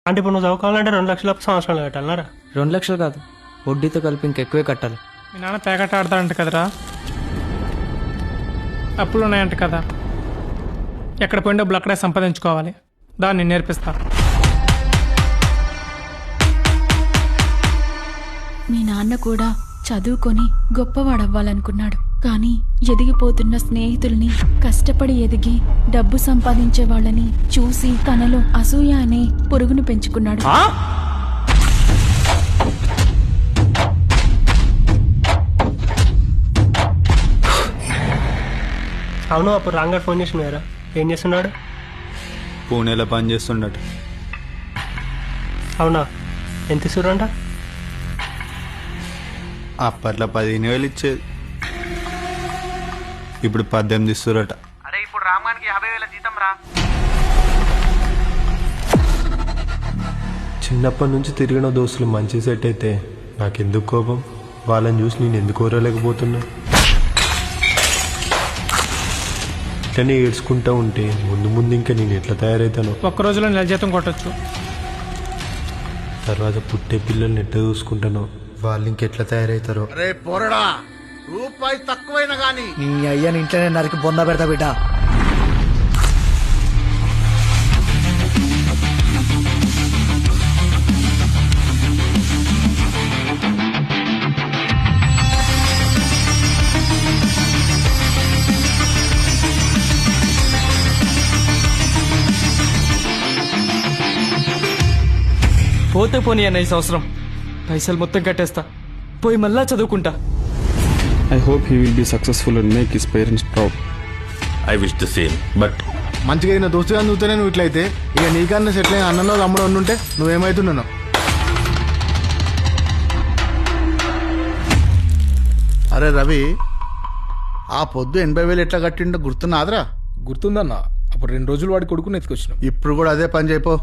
అంటే ఇప్పుడు నువ్వు చదువుకోవాలంటే 2 లక్షల సంవత్సరాలు కట్టాలన్నారా? 2 లక్షలు కాదు, వడ్డీతో కలిపి ఇంకెక్కువే కట్టాలి. మీ నాన్న పేకట ఆడతాడంట కదరా, అప్పులు ఉన్నాయంట కదా, ఎక్కడ పోయిన డబ్బులు అక్కడే సంపాదించుకోవాలి, దాన్ని నేర్పిస్తా. మీ నాన్న కూడా చదువుకొని గొప్పవాడవ్వాలనుకున్నాడు. కానీ ఎదిగిపోతున్న స్నేహితుల్ని, కష్టపడి ఎదిగి డబ్బు సంపాదించే వాళ్ళని చూసి తనలో అసూయ అనే పురుగును పెంచుకున్నాడు. అవును, అప్పుడు రాంగారు ఫోన్ చేసినారా? ఏం చేస్తున్నాడు? పూణేలో పని చేస్తుండట. అవునా, ఎంత ఇస్తురంట? అప్పట్లో 15,000 ఇచ్చేది, ఇప్పుడు 18 ఇస్తురట. అరే ఇప్పుడు రామ్గానికి 50,000 జీతం రా. చిన్నప్పటి నుంచి తిరిగిన దోస్తులు మంచి సెట్ అయితే నాకెందుకు కోపం? వాళ్ళని చూసి నేను ఎందుకు కోరలేకపోతున్నా? ఇట్లనే ఏడ్చుకుంటా ఉంటే ముందు ముందు ఇంకా నేను ఎట్లా తయారవుతాను? ఒక్క రోజులో నెల జీతం కొట్టచ్చు. తర్వాత పుట్టే పిల్లల్ని ఎట్లా చూసుకుంటానో, వాళ్ళు ఇంకెట్లా తయారవుతారో. రే పోరడా, రూపాయి తక్కువైనా గానీ నీ అయ్యని ఇంట్లోనే నరికి బొంద పెడతా బిడ్డ. పోతే పోనీ అన్న, ఈ సంవత్సరం పైసలు మొత్తం కట్టేస్తా, పోయి మళ్ళా చదువుకుంటా. I hope he will be successful and make his parents proud. I wish the same, but మంచిగా అయిన దోస్తుగా నువ్వుతూనే నువ్వు ఇట్లయితే ఇక నీకన్నా సెటిల్ అయిన అన్నలో తమ్ముడు ఉండుంటే నువ్వేమైతున్నావు? అరే రవి, ఆ పొద్దు 80,000 ఎట్లా కట్టిండో గుర్తున్నాదిరా? గుర్తుందన్న, అప్పుడు 2 రోజులు వాడి కొడుకుని ఎత్తుకొచ్చినాం. ఇప్పుడు కూడా అదే పని చేయపో.